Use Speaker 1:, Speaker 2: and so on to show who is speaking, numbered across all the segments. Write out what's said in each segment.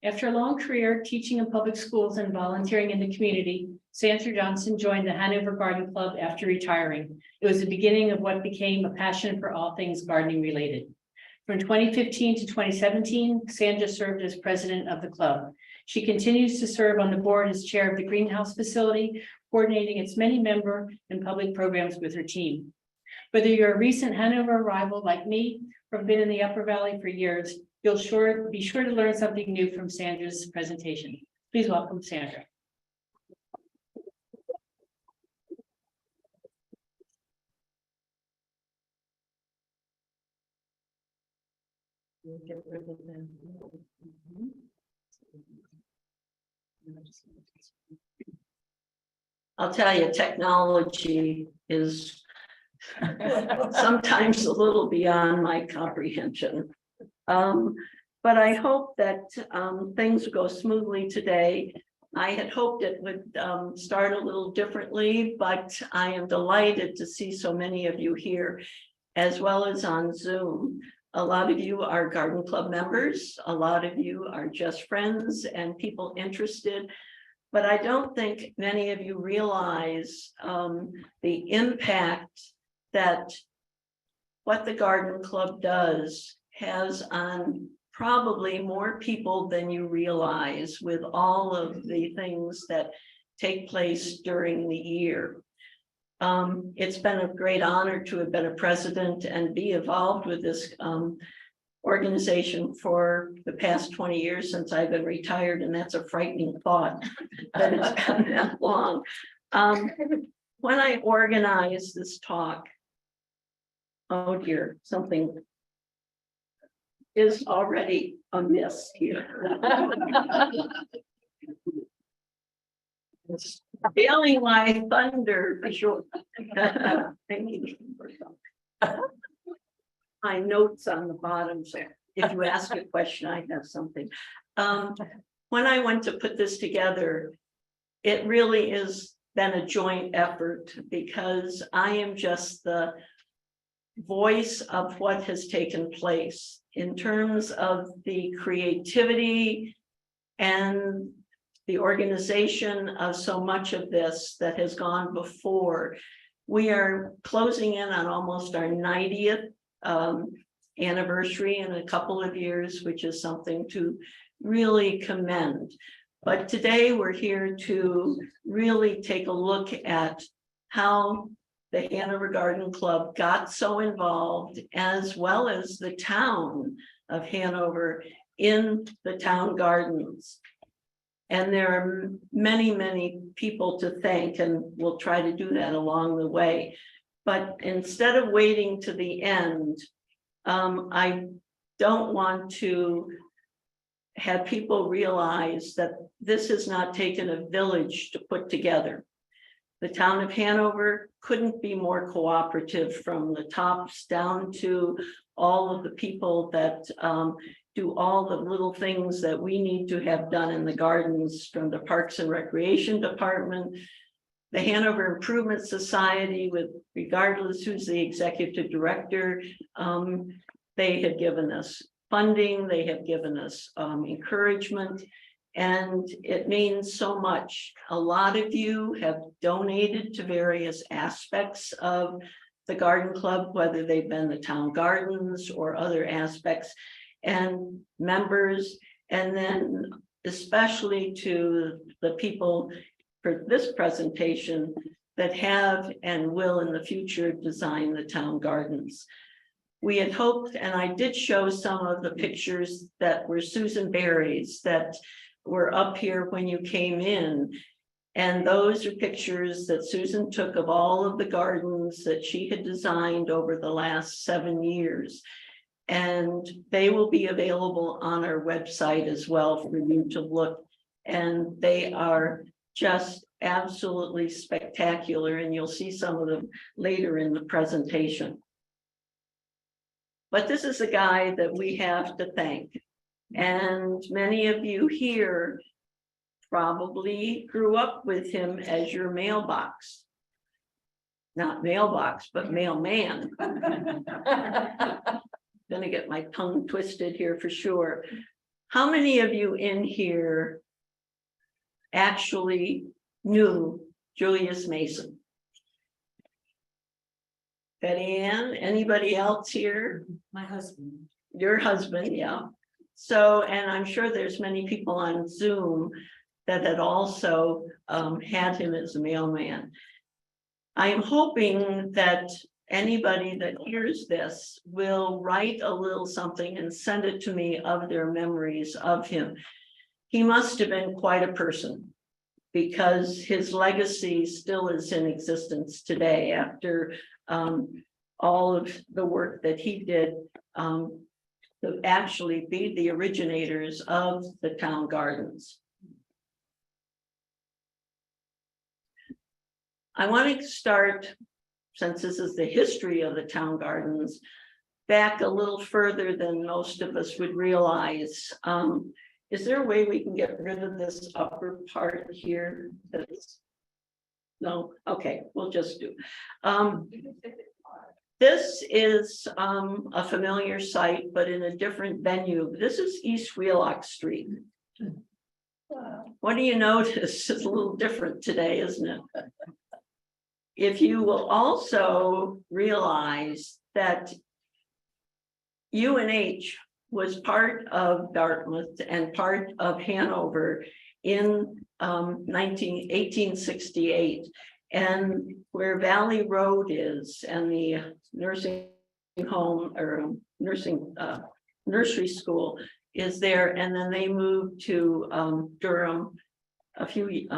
Speaker 1: After a long career teaching in public schools and volunteering in the community, Sandra Johnson joined the Hanover Garden Club after retiring. It was the beginning of what became a passion for all things gardening related. From 2015 to 2017, Sandra served as president of the club. She continues to serve on the board as chair of the greenhouse facility, coordinating its many member and public programs with her team. Whether you're a recent Hanover arrival like me or have been in the Upper Valley for years, you'll be sure to learn something new from Sandra's presentation. Please welcome Sandra. Get rid of them.
Speaker 2: I'll tell you, technology is sometimes a little beyond my comprehension. But I hope that things go smoothly today. I had hoped it would start a little differently, but I am delighted to see so many of you here, as well as on Zoom. A lot of you are garden club members, a lot of you are just friends and people interested, but I don't think many of you realize the impact that what the garden club does has on probably more people than you realize, with all of the things that take place during the year. It's been a great honor to have been a president and be involved with this organization for the past 20 years since I've been retired, and that's a frightening thought that it's been that long. When I organized this talk, oh dear, something is already amiss here. It's feeling like thunder for sure. My notes on the bottom, so if you ask a question, I have something. When I went to put this together, it really has been a joint effort, because I am just the voice of what has taken place in terms of the creativity and the organization of so much of this that has gone before. We are closing in on almost our 90th anniversary in a couple of years, which is something to really commend. But today we're here to really take a look at how the Hanover Garden Club got so involved, as well as the town of Hanover in the town gardens. And there are many, many people to thank, and we'll try to do that along the way. But instead of waiting to the end, I don't want to have people realize that this has not taken a village to put together. The town of Hanover couldn't be more cooperative, from the tops down to all of the people that do all the little things that we need to have done in the gardens, from the Parks and Recreation Department, the Hanover Improvement Society, with regardless who's the executive director. They have given us funding, they have given us encouragement, and it means so much. A lot of you have donated to various aspects of the garden club, whether they've been the town gardens or other aspects, and members, and then especially to the people for this presentation that have and will in the future design the town gardens. We had hoped, and I did show some of the pictures that were Susan Berry's that were up here when you came in. And those are pictures that Susan took of all of the gardens that she had designed over the last 7 years. And they will be available on our website as well for you to look. And they are just absolutely spectacular, and you'll see some of them later in the presentation. But this is a guy that we have to thank. And many of you here probably grew up with him as your mailbox. Not mailbox, but mailman. Gonna get my tongue twisted here for sure. How many of you in here actually knew Julius Mason? Betty Ann, anybody else here?
Speaker 1: My husband.
Speaker 2: Your husband, yeah. So, and I'm sure there's many people on Zoom that had also had him as a mailman. I am hoping that anybody that hears this will write a little something and send it to me of their memories of him. He must have been quite a person, because his legacy still is in existence today after all of the work that he did to actually be the originators of the town gardens. I want to start, since this is the history of the town gardens, back a little further than most of us would realize. Is there a way we can get rid of this upper part here? No, okay, we'll just do. This is a familiar site, but in a different venue. This is East Wheelock Street. What do you notice? It's a little different today, isn't it? If you will also realize that UNH was part of Dartmouth and part of Hanover in 1868, and where Valley Road is and the nursing home or nursery school is there, and then they moved to Durham a few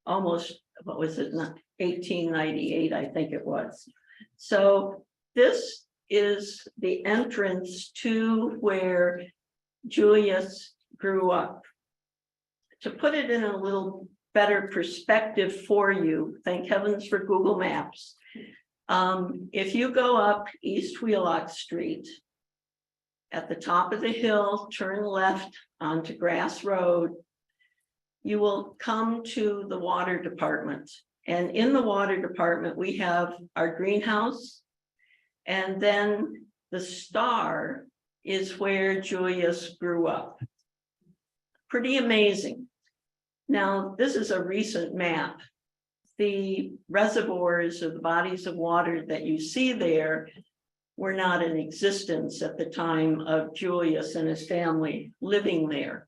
Speaker 2: almost, what was it, 1898, I think it was. So this is the entrance to where Julius grew up. To put it in a little better perspective for you, thank heavens for Google Maps. If you go up East Wheelock Street, at the top of the hill, turn left onto Grass Road, you will come to the water department. And in the water department, we have our greenhouse. And then the star is where Julius grew up. Pretty amazing. Now, this is a recent map. The reservoirs or the bodies of water that you see there were not in existence at the time of Julius and his family living there.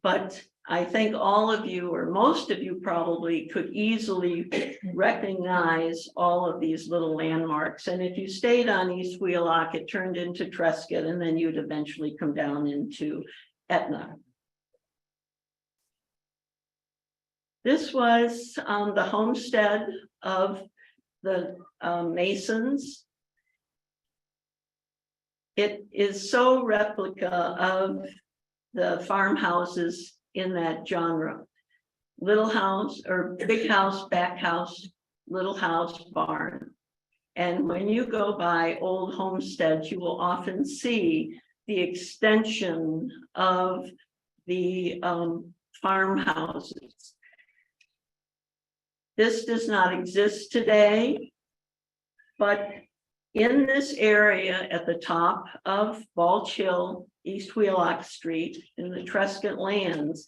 Speaker 2: But I think all of you, or most of you probably, could easily recognize all of these little landmarks. And if you stayed on East Wheelock, it turned into Trescott, and then you'd eventually come down into Etna. This was the homestead of the Masons. It is so replica of the farmhouses in that genre. Little house or big house, back house, little house, barn. And when you go by old homesteads, you will often see the extension of the farmhouses. This does not exist today, but in this area at the top of Balch Hill, East Wheelock Street, in the Trescott lands,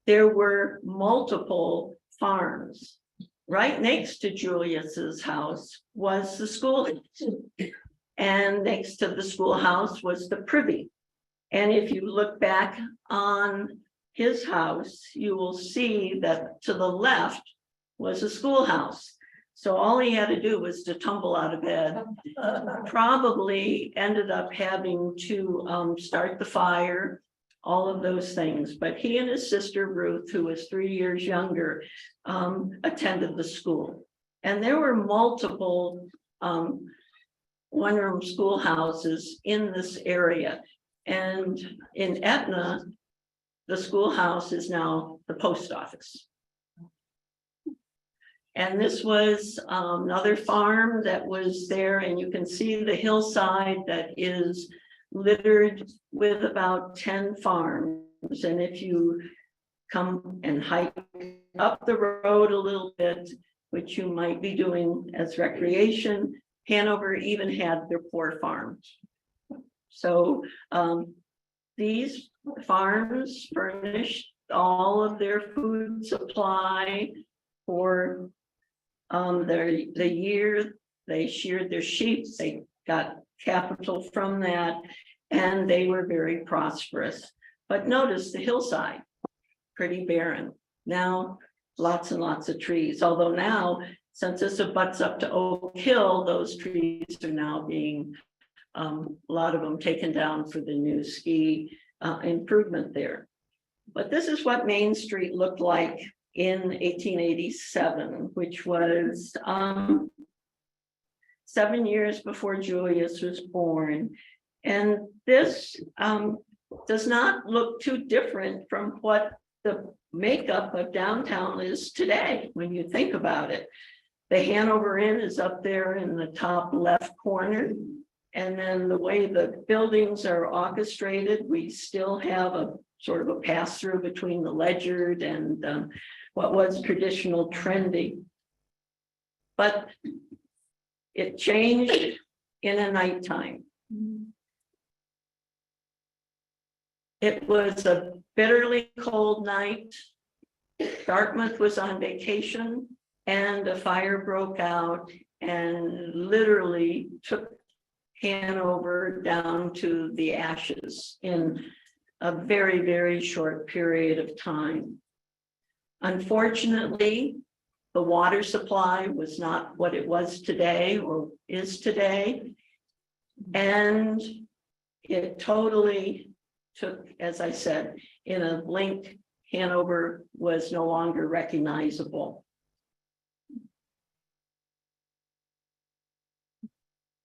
Speaker 2: there were multiple farms. Right next to Julius's house was the school, and next to the schoolhouse was the privy. And if you look back on his house, you will see that to the left was a schoolhouse. So all he had to do was to tumble out of bed. Probably ended up having to start the fire, all of those things. But he and his sister Ruth, who was 3 years younger, attended the school. And there were multiple one-room schoolhouses in this area. And in Etna, the schoolhouse is now the post office. And this was another farm that was there, and you can see the hillside that is littered with about 10 farms. And if you come and hike up the road a little bit, which you might be doing as recreation, Hanover even had their poor farms. So these farms furnished all of their food supply for the year they sheared their sheep. They got capital from that, and they were very prosperous. But notice the hillside, pretty barren. Now, lots and lots of trees, although now, since this abuts up to Oak Hill, those trees are now being, a lot of them taken down for the new ski improvement there. But this is what Main Street looked like in 1887, which was 7 years before Julius was born. And this does not look too different from what the makeup of downtown is today, when you think about it. The Hanover Inn is up there in the top left corner. And then the way the buildings are orchestrated, we still have a sort of a pass-through between the Ledyard and what was traditional trendy. But it changed in a nighttime. It was a bitterly cold night. Dartmouth was on vacation, and a fire broke out and literally took Hanover down to the ashes in a very, very short period of time. Unfortunately, the water supply was not what it was today or is today. And it totally took, as I said, in a blink, Hanover was no longer recognizable.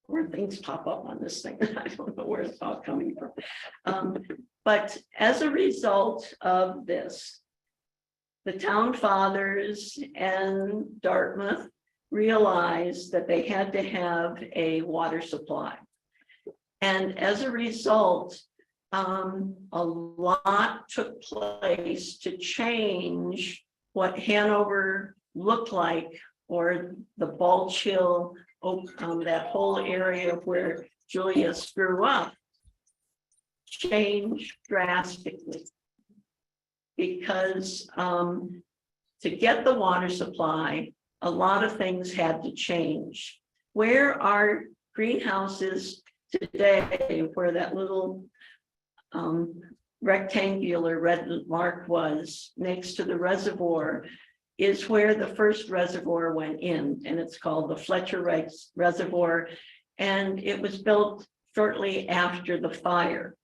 Speaker 2: Where things pop up on this thing, I don't know where it's all coming from. But as a result of this, the town fathers and Dartmouth realized that they had to have a water supply. And as a result, a lot took place to change what Hanover looked like, or the Balch Hill, that whole area where Julius grew up, changed drastically. Because to get the water supply, a lot of things had to change. Where our greenhouse is today, where that little rectangular red mark was next to the reservoir, is where the first reservoir went in, and it's called the Fletcher Reservoir, and it was built shortly after the fire.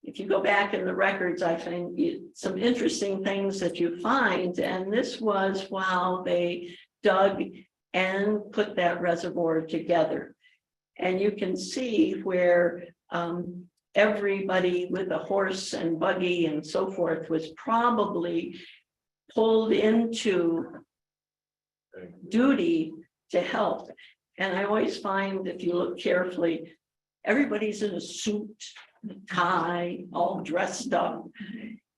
Speaker 2: If you go back in the records, I find some interesting things that you find, and this was while they dug and put that reservoir together. And you can see where everybody with a horse and buggy and so forth was probably pulled into duty to help. And I always find, if you look carefully, everybody's in a suit, tie, all dressed up.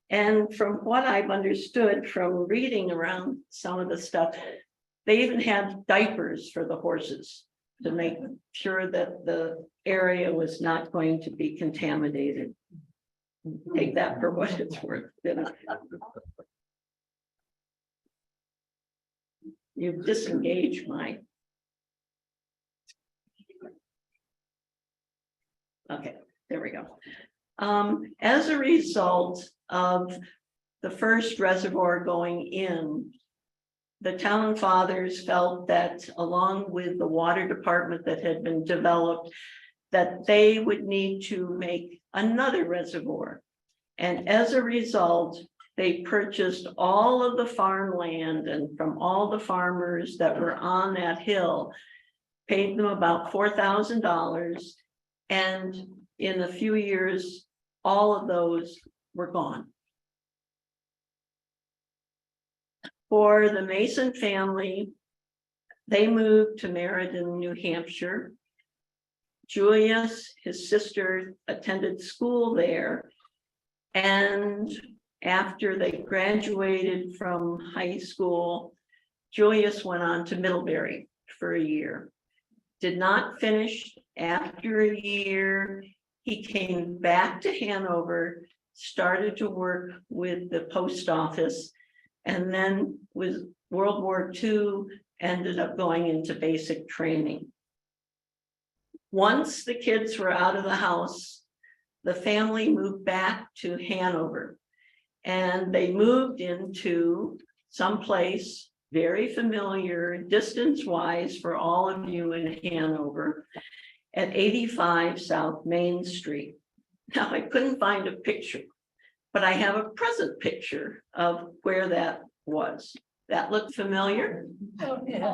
Speaker 2: And from what I've understood from reading around some of the stuff, they even had diapers for the horses to make sure that the area was not going to be contaminated. Take that for what it's worth. You've disengaged my. Okay, there we go. As a result of the first reservoir going in, the town fathers felt that, along with the water department that had been developed, that they would need to make another reservoir. And as a result, they purchased all of the farmland, and from all the farmers that were on that hill, paid them about $4,000. And in a few years, all of those were gone. For the Mason family, they moved to Meriden, New Hampshire. Julius, his sister, attended school there. And after they graduated from high school, Julius went on to Middlebury for a year. Did not finish. After a year, he came back to Hanover started to work with the post office, and then with World War II, ended up going into basic training. Once the kids were out of the house, the family moved back to Hanover, and they moved into someplace very familiar distance-wise for all of you in Hanover at 85 South Main Street. Now, I couldn't find a picture, but I have a present picture of where that was. That looked familiar?
Speaker 3: Oh, yeah.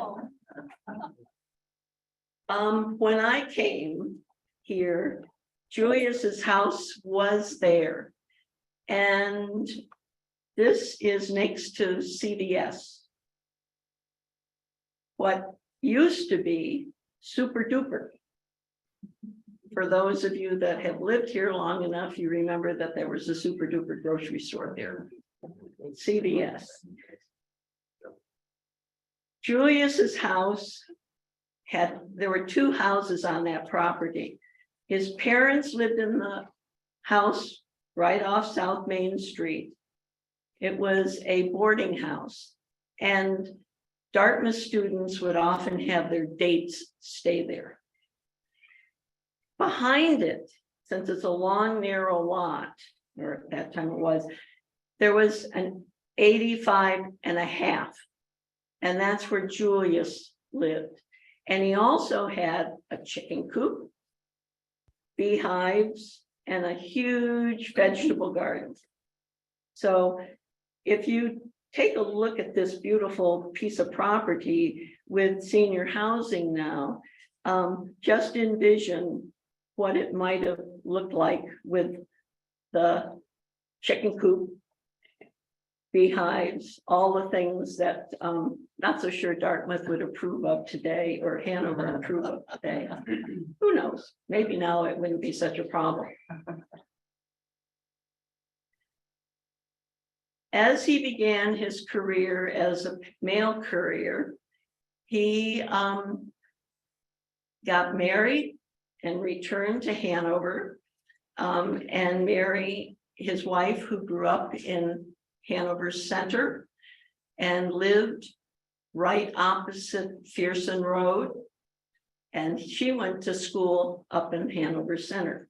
Speaker 2: When I came here, Julius's house was there. And this is next to CVS. What used to be Super Duper. For those of you that have lived here long enough, you remember that there was a Super Duper grocery store there, CVS. Julius's house there were two houses on that property. His parents lived in the house right off South Main Street. It was a boarding house, and Dartmouth students would often have their dates stay there. Behind it, since it's a long, narrow lot, or at that time it was, there was an 85.5, and that's where Julius lived. And he also had a chicken coop, beehives, and a huge vegetable garden. So if you take a look at this beautiful piece of property with senior housing now, just envision what it might have looked like with the chicken coop, beehives, all the things that not so sure Dartmouth would approve of today, or Hanover approve of today. Who knows? Maybe now it wouldn't be such a problem. As he began his career as a mail courier, he got married and returned to Hanover, and married his wife, who grew up in Hanover Center and lived right opposite Fearson Road. And she went to school up in Hanover Center.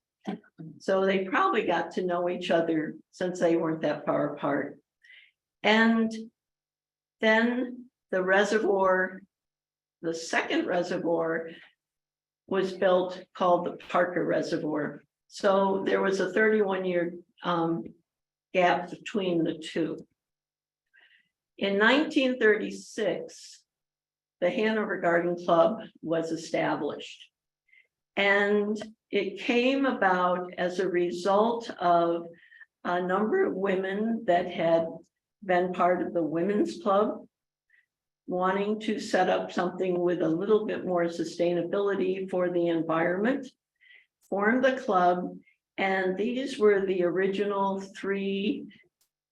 Speaker 2: So they probably got to know each other since they weren't that far apart. And then the reservoir, the second reservoir, was built, called the Parker Reservoir. So there was a 31-year gap between the two. In 1936, the Hanover Garden Club was established. And it came about as a result of a number of women that had been part of the women's club, wanting to set up something with a little bit more sustainability for the environment, formed the club, and these were the original 3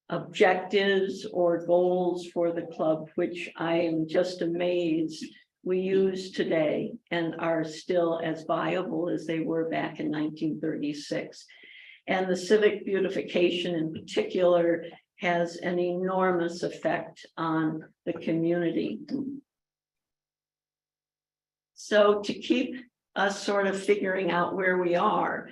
Speaker 2: objectives or goals for the club, which I am just amazed we use today and are still as viable as they were back in 1936. And the civic beautification in particular has an enormous effect on the community. So to keep us sort of figuring out where we are,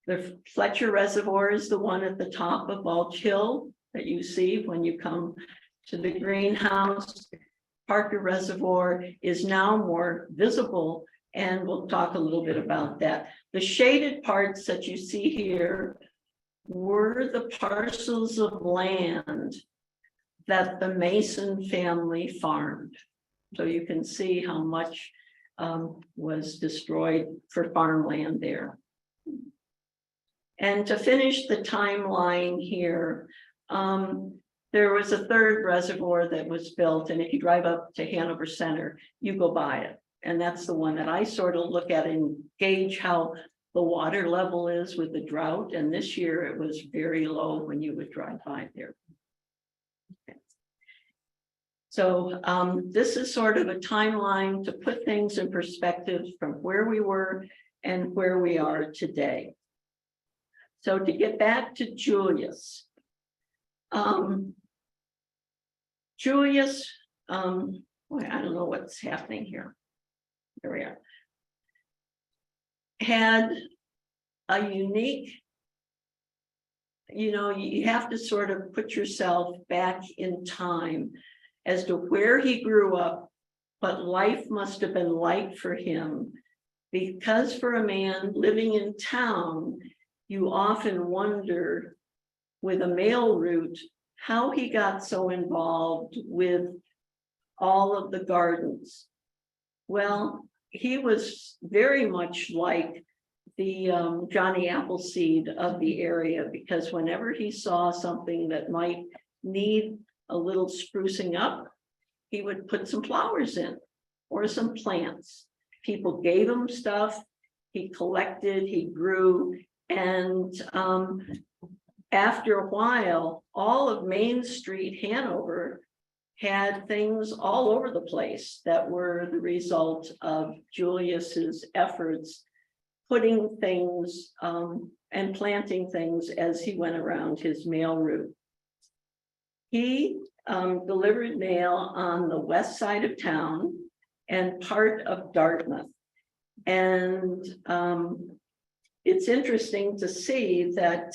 Speaker 2: the Fletcher Reservoir is the one at the top of Balch Hill that you see when you come to the greenhouse. Parker Reservoir is now more visible, and we'll talk a little bit about that. The shaded parts that you see here were the parcels of land that the Mason family farmed. So you can see how much was destroyed for farmland there. And to finish the timeline here, there was a third reservoir that was built, and if you drive up to Hanover Center, you go by it. And that's the one that I sort of look at and gauge how the water level is with the drought. And this year it was very low when you would drive by there. Okay. So this is sort of a timeline to put things in perspective from where we were and where we are today. So to get back to Julius. Julius, boy, I don't know what's happening here. Here we are. Had a unique, you have to sort of put yourself back in time as to where he grew up, what life must have been like for him. Because for a man living in town, you often wonder with a mail route how he got so involved with all of the gardens. Well, he was very much like the Johnny Appleseed of the area, because whenever he saw something that might need a little sprucing up, he would put some flowers in or some plants. People gave him stuff, he collected, he grew, and after a while, all of Main Street, Hanover, had things all over the place that were the result of Julius's efforts, putting things and planting things as he went around his mail route. He delivered mail on the west side of town and part of Dartmouth. And it's interesting to see that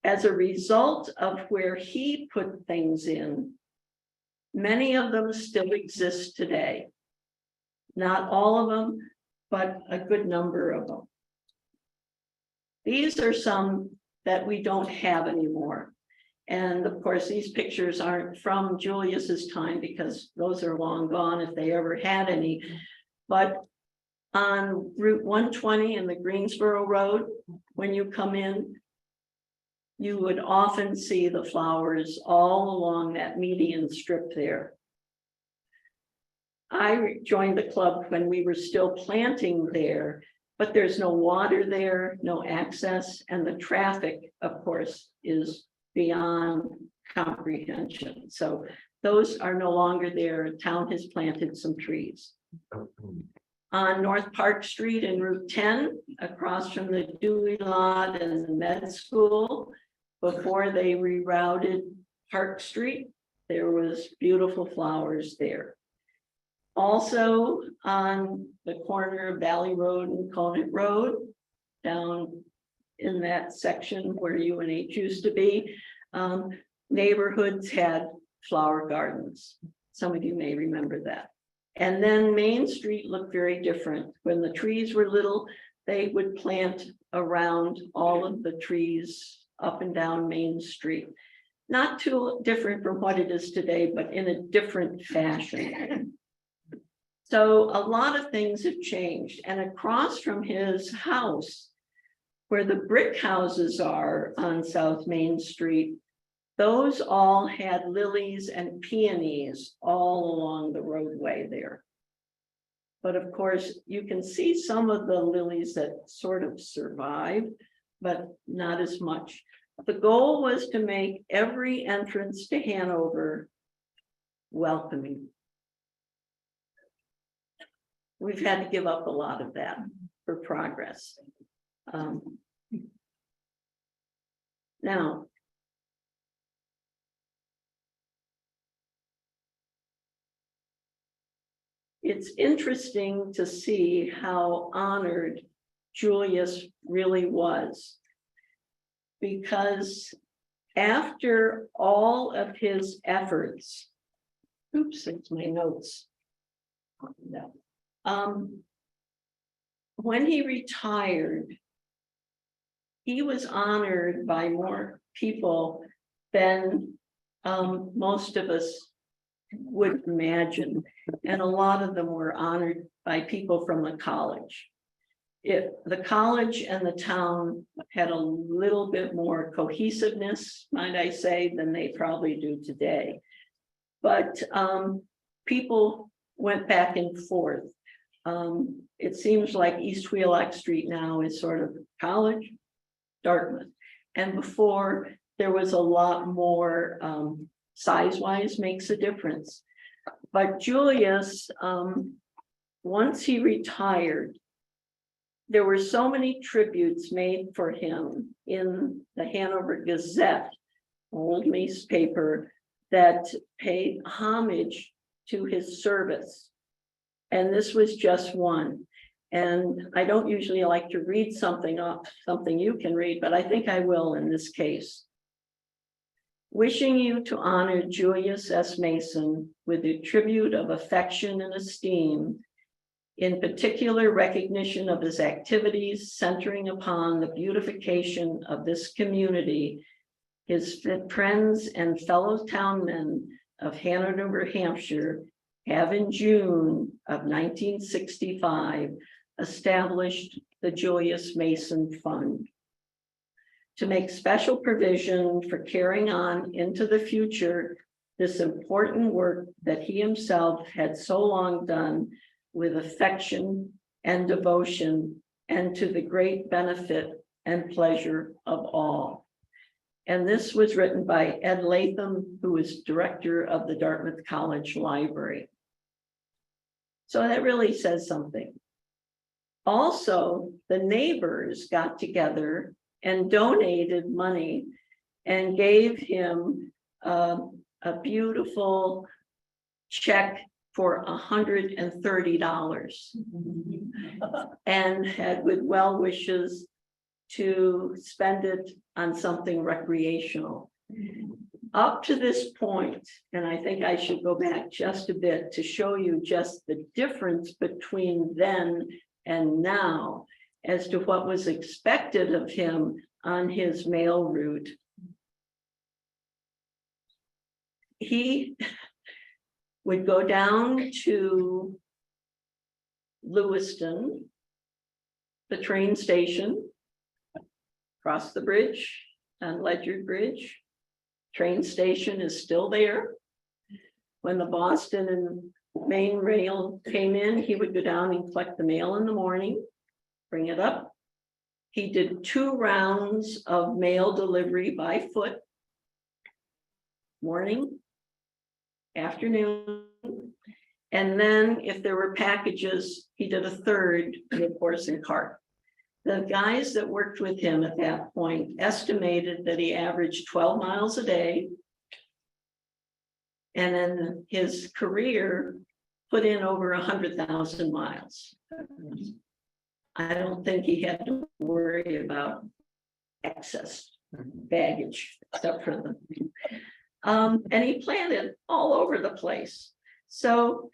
Speaker 2: as a result of where he put things in, many of them still exist today. Not all of them, but a good number of them. These are some that we don't have anymore. And of course, these pictures aren't from Julius's time because those are long gone if they ever had any. But on Route 120 in the Greensboro Road, when you come in, you would often see the flowers all along that median strip there. I joined the club when we were still planting there, but there's no water there, no access, and the traffic, of course, is beyond comprehension. So those are no longer there. Town has planted some trees. On North Park Street and Route 10, across from the Dewey Lot and the med school, before they rerouted Park Street, there was beautiful flowers there. Also on the corner of Valley Road and Conant Road, down in that section where UNH used to be, neighborhoods had flower gardens. Some of you may remember that. And then Main Street looked very different. When the trees were little, they would plant around all of the trees up and down Main Street. Not too different from what it is today, but in a different fashion. So a lot of things have changed. And across from his house, where the brick houses are on South Main Street, those all had lilies and peonies all along the roadway there. But of course, you can see some of the lilies that sort of survived, but not as much. The goal was to make every entrance to Hanover welcoming. We've had to give up a lot of that for progress. Now, it's interesting to see how honored Julius really was, because after all of his efforts, oops, it's my notes. No. When he retired, he was honored by more people than most of us would imagine. And a lot of them were honored by people from the college. The college and the town had a little bit more cohesiveness, might I say, than they probably do today. But people went back and forth. It seems like East Wheelock Street now is sort of college, Dartmouth. And before, there was a lot more size-wise makes a difference. But Julius, once he retired, there were so many tributes made for him in the Hanover Gazette, old newspaper, that paid homage to his service. And this was just one. And I don't usually like to read something off, something you can read, but I think I will in this case. Wishing you to honor Julius S. Mason with a tribute of affection and esteem, in particular recognition of his activities centering upon the beautification of this community, his friends and fellow townmen of Hanover, Hampshire, have in June of 1965 established the Julius Mason Fund to make special provision for carrying on into the future this important work that he himself had so long done with affection and devotion, and to the great benefit and pleasure of all. And this was written by Ed Latham, who was director of the Dartmouth College Library. So that really says something. Also, the neighbors got together and donated money and gave him a beautiful check for $130 and had with well wishes to spend it on something recreational. Up to this point, and I think I should go back just a bit to show you just the difference between then and now as to what was expected of him on his mail route. He would go down to Lewiston, the train station, cross the bridge on Ledyard Bridge. Train station is still there. When the Boston and Maine rail came in, he would go down and collect the mail in the morning, bring it up. He did 2 rounds of mail delivery by foot, morning, afternoon, and then if there were packages, he did a 3rd, and of course in cart. The guys that worked with him at that point estimated that he averaged 12 miles a day, and in his career put in over 100,000 miles. I don't think he had to worry about excess baggage, except for the and he planned it all over the place. So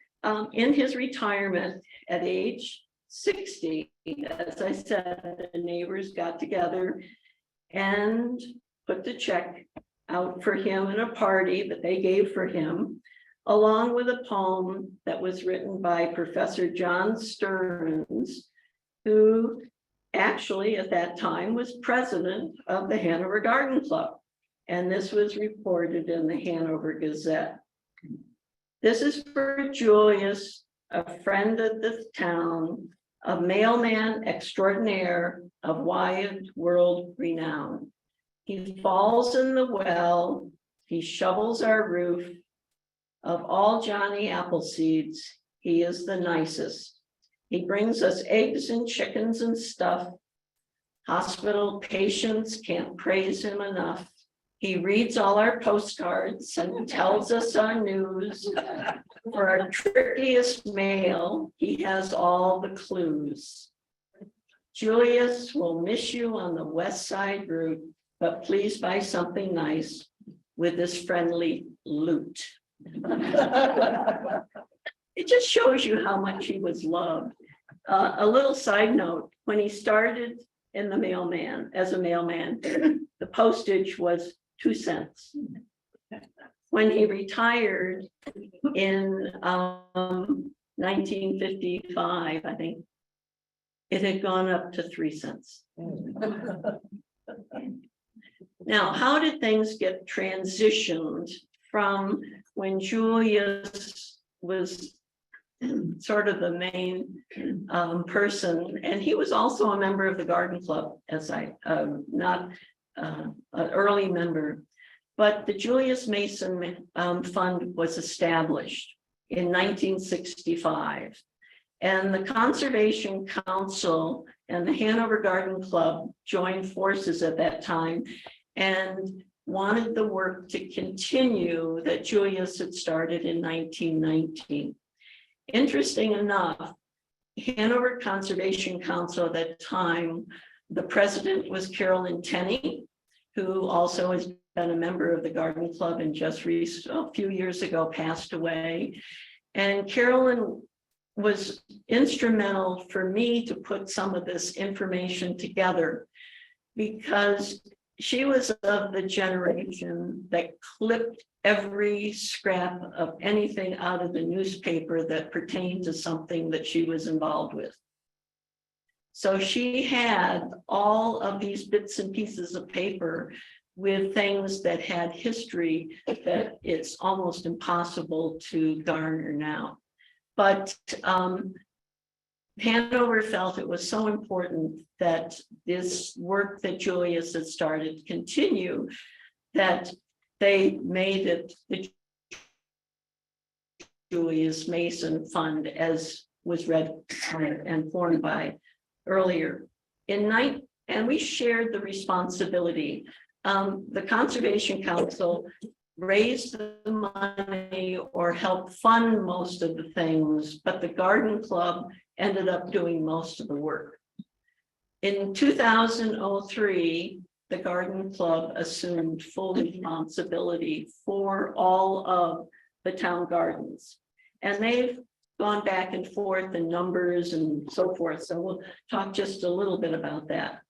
Speaker 2: in his retirement at age 60, as I said, the neighbors got together and put the check out for him in a party that they gave for him, along with a poem that was written by Professor John Stearns, who actually at that time was president of the Hanover Garden Club. And this was reported in the Hanover Gazette. This is for Julius, a friend of the town, a mailman extraordinaire of wide world renown. He falls in the well, he shovels our roof. Of all Johnny Appleseeds, he is the nicest. He brings us eggs and chickens and stuff. Hospital patients can't praise him enough. He reads all our postcards and tells us our news. For our trickiest mail, he has all the clues. Julius will miss you on the West Side route, but please buy something nice with this friendly loot. It just shows you how much he was loved. A little side note, when he started in the mailman, as a mailman, the postage was 2 cents. When he retired in 1955, I think, it had gone up to 3 cents. Now, how did things get transitioned from when Julius was sort of the main person, and he was also a member of the Garden Club, as not an early member, but the Julius Mason Fund was established in 1965, And the Conservation Council and the Hanover Garden Club joined forces at that time and wanted the work to continue that Julius had started in 1919. Interesting enough, Hanover Conservation Council at that time, the president was Carolyn Tenney, who also has been a member of the Garden Club and just a few years ago passed away. And Carolyn was instrumental for me to put some of this information together because she was of the generation that clipped every scrap of anything out of the newspaper that pertained to something that she was involved with. So she had all of these bits and pieces of paper with things that had history that it's almost impossible to garner now. But Hanover felt it was so important that this work that Julius had started continue, that they made it the Julius Mason Fund, as was read and formed by earlier. And we shared the responsibility. The Conservation Council raised the money or helped fund most of the things, but the Garden Club ended up doing most of the work. In 2003, the Garden Club assumed full responsibility for all of the town gardens. And they've gone back and forth in numbers and so forth. So we'll talk just a little bit about that.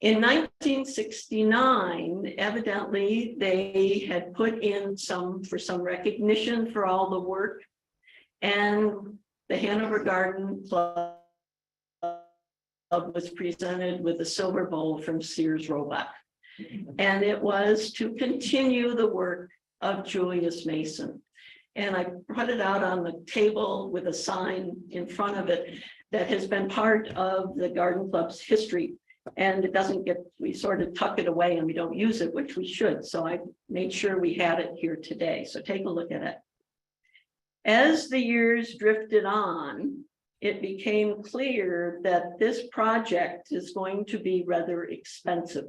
Speaker 2: In 1969, evidently, they had put in some recognition for all the work, and the Hanover Garden Club was presented with a silver bowl from Sears Roebuck. And it was to continue the work of Julius Mason. And I brought it out on the table with a sign in front of it that has been part of the Garden Club's history. And it doesn't get, we sort of tuck it away and we don't use it, which we should. So I made sure we had it here today. So take a look at it. As the years drifted on, it became clear that this project is going to be rather expensive.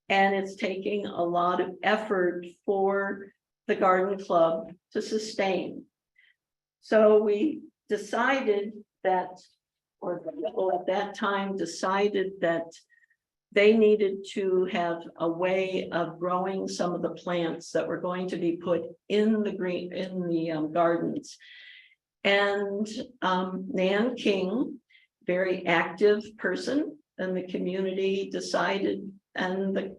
Speaker 2: And it's taking a lot of effort for the Garden Club to sustain. So we decided that, or the people at that time decided that they needed to have a way of growing some of the plants that were going to be put in the gardens. And Nan King, very active person in the community, decided, and the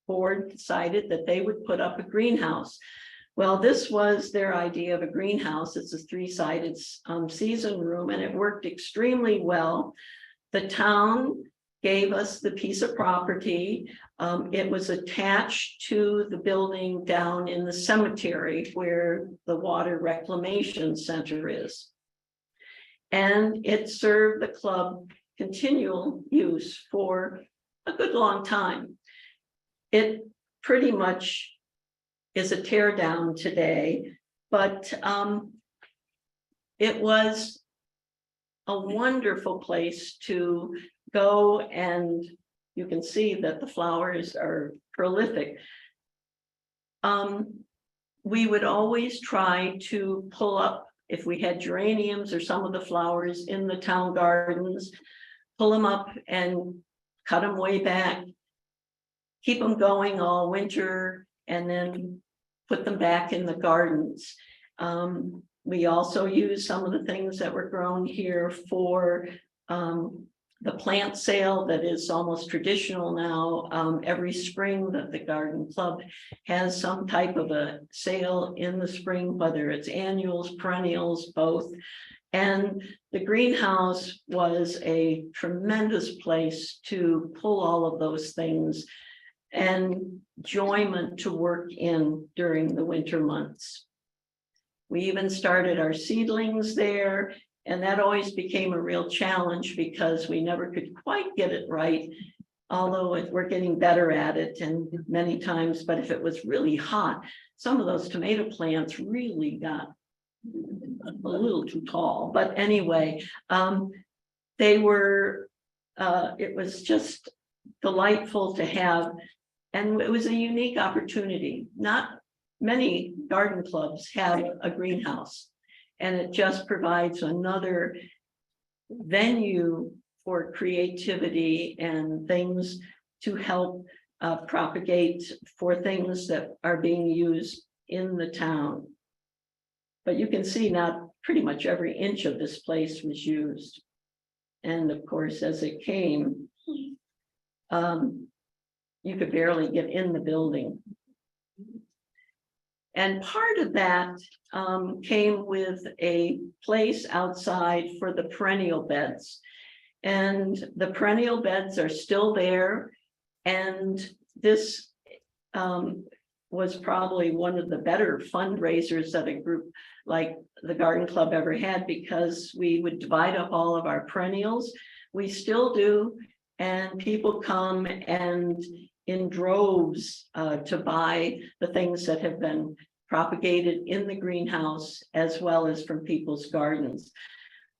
Speaker 2: board decided that they would put up a greenhouse. Well, this was their idea of a greenhouse. It's a three-sided season room, and it worked extremely well. The town gave us the piece of property. It was attached to the building down in the cemetery where the water reclamation center is. And it served the club continual use for a good long time. It pretty much is a tear down today, but it was a wonderful place to go, and you can see that the flowers are prolific. We would always try to pull up, if we had geraniums or some of the flowers in the town gardens, pull them up and cut them way back, keep them going all winter, and then put them back in the gardens. We also use some of the things that were grown here for the plant sale that is almost traditional now. Every spring that the Garden Club has some type of a sale in the spring, whether it's annuals, perennials, both. And the greenhouse was a tremendous place to pull all of those things and enjoyment to work in during the winter months. We even started our seedlings there, and that always became a real challenge because we never could quite get it right, although we're getting better at it and many times. But if it was really hot, some of those tomato plants really got a little too tall, but anyway, they were, it was just delightful to have. And it was a unique opportunity. Not many garden clubs have a greenhouse. And it just provides another venue for creativity and things to help propagate for things that are being used in the town. But you can see now pretty much every inch of this place was used. And of course, as it came, you could barely get in the building. And part of that came with a place outside for the perennial beds. And the perennial beds are still there. And this was probably one of the better fundraisers that a group like the Garden Club ever had, because we would divide up all of our perennials. We still do. And people come and in droves to buy the things that have been propagated in the greenhouse, as well as from people's gardens.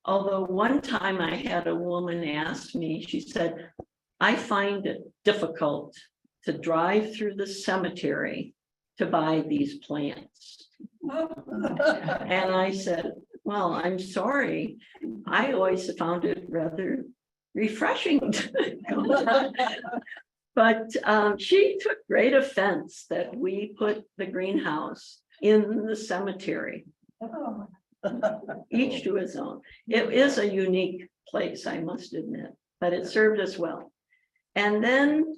Speaker 2: Although one time I had a woman ask me, she said, I find it difficult to drive through the cemetery to buy these plants. And I said, well, I'm sorry. I always found it rather refreshing. But she took great offense that we put the greenhouse in the cemetery. Each to his own. It is a unique place, I must admit, but it served us well. And then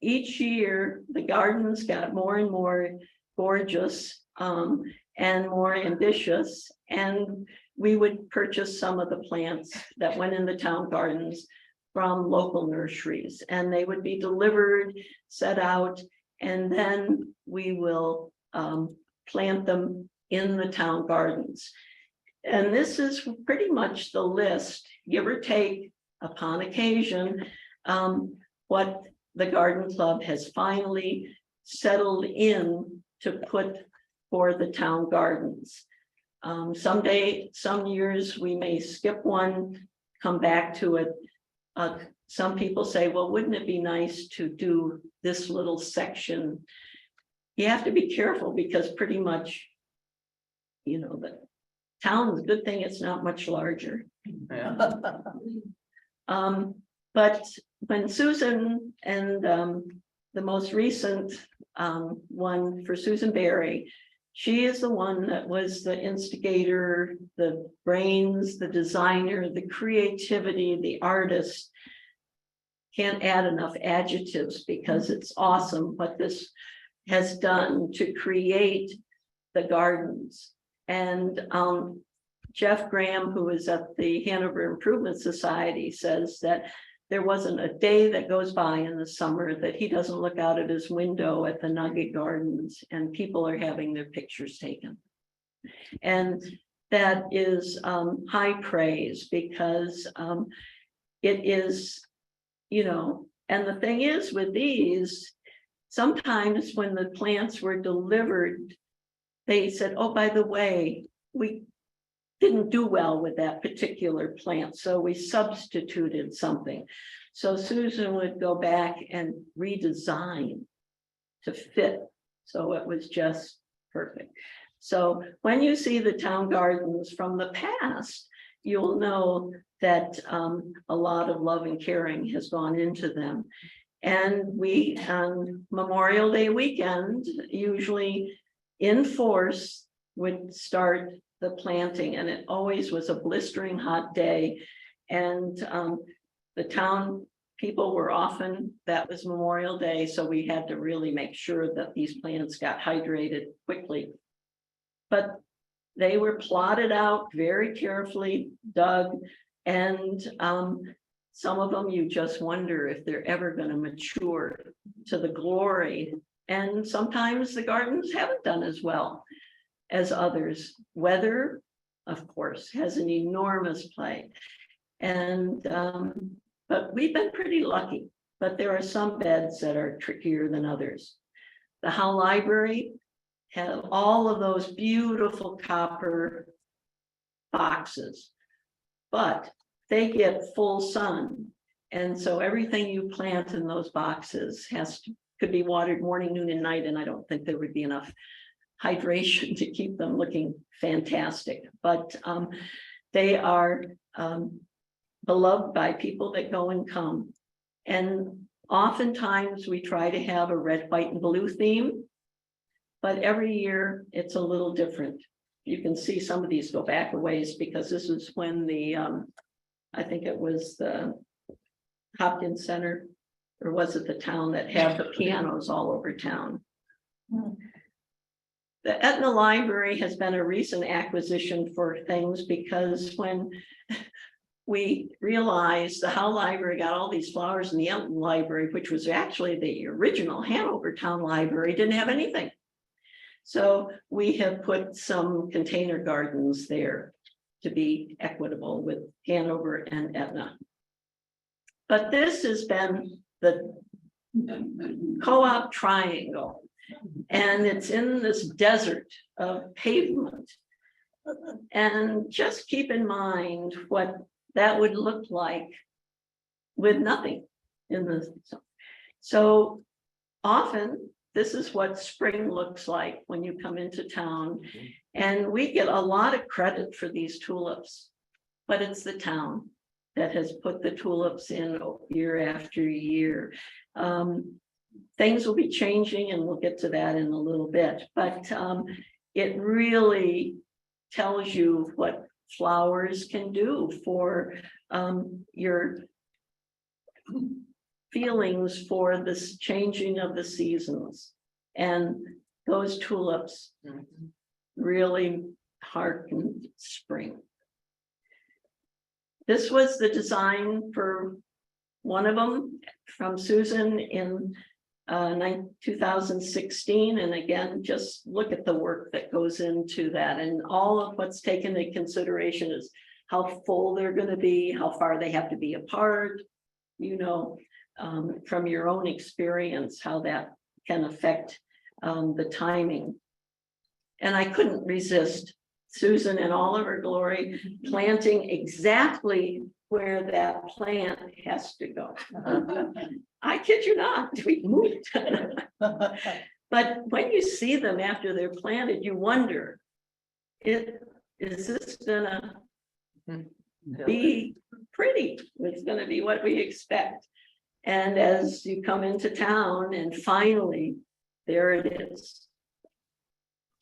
Speaker 2: each year, the gardens got more and more gorgeous and more ambitious. And we would purchase some of the plants that went in the town gardens from local nurseries, and they would be delivered, set out, and then we will plant them in the town gardens. And this is pretty much the list, give or take, upon occasion, what the Garden Club has finally settled in to put for the town gardens. Someday, some years, we may skip one, come back to it. Some people say, well, wouldn't it be nice to do this little section? You have to be careful because pretty much, you know, the town is a good thing it's not much larger.
Speaker 3: Yeah.
Speaker 2: But when Susan and the most recent one for Susan Berry, she is the one that was the instigator, the brains, the designer, the creativity, the artist. Can't add enough adjectives because it's awesome what this has done to create the gardens. And Jeff Graham, who is at the Hanover Improvement Society, says that there wasn't a day that goes by in the summer that he doesn't look out of his window at the Nugget Gardens and people are having their pictures taken. And that is high praise because it is, you know, and the thing is with these, sometimes when the plants were delivered, they said, oh, by the way, we didn't do well with that particular plant, so we substituted something. So Susan would go back and redesign to fit, so it was just perfect. So when you see the town gardens from the past, you'll know that a lot of love and caring has gone into them. And we, on Memorial Day weekend, usually in force, would start the planting, and it always was a blistering hot day. And the town people were often, that was Memorial Day, so we had to really make sure that these plants got hydrated quickly. But they were plotted out very carefully, dug, and some of them you just wonder if they're ever going to mature to the glory. And sometimes the gardens haven't done as well as others. Weather, of course, has an enormous play. And but we've been pretty lucky, but there are some beds that are trickier than others. The Howe Library, have all of those beautiful copper boxes, but they get full sun. And so everything you plant in those boxes could be watered morning, noon, and night, and I don't think there would be enough hydration to keep them looking fantastic. But they are beloved by people that go and come. And oftentimes we try to have a red, white, and blue theme, but every year it's a little different. You can see some of these go back a ways because this is when the, I think it was the Hopkins Center, or was it the town that had the pianos all over town? The Etna Library has been a recent acquisition for things because when we realized the Howe Library got all these flowers and the Etna Library, which was actually the original Hanover Town Library, didn't have anything. So we have put some container gardens there to be equitable with Hanover and Etna. But this has been the co-op triangle, and it's in this desert of pavement. And just keep in mind what that would look like with nothing in the. So often this is what spring looks like when you come into town. And we get a lot of credit for these tulips, but it's the town that has put the tulips in year after year. Things will be changing, and we'll get to that in a little bit, but it really tells you what flowers can do for your feelings for this changing of the seasons. And those tulips really harken spring. This was the design for one of them from Susan in 2016. And again, just look at the work that goes into that. And all of what's taken into consideration is how full they're going to be, how far they have to be apart, you know, from your own experience, how that can affect the timing. And I couldn't resist Susan in all of her glory, planting exactly where that plant has to go. I kid you not, we moved. But when you see them after they're planted, you wonder, is this gonna be pretty? It's gonna be what we expect. And as you come into town, and finally, there it is,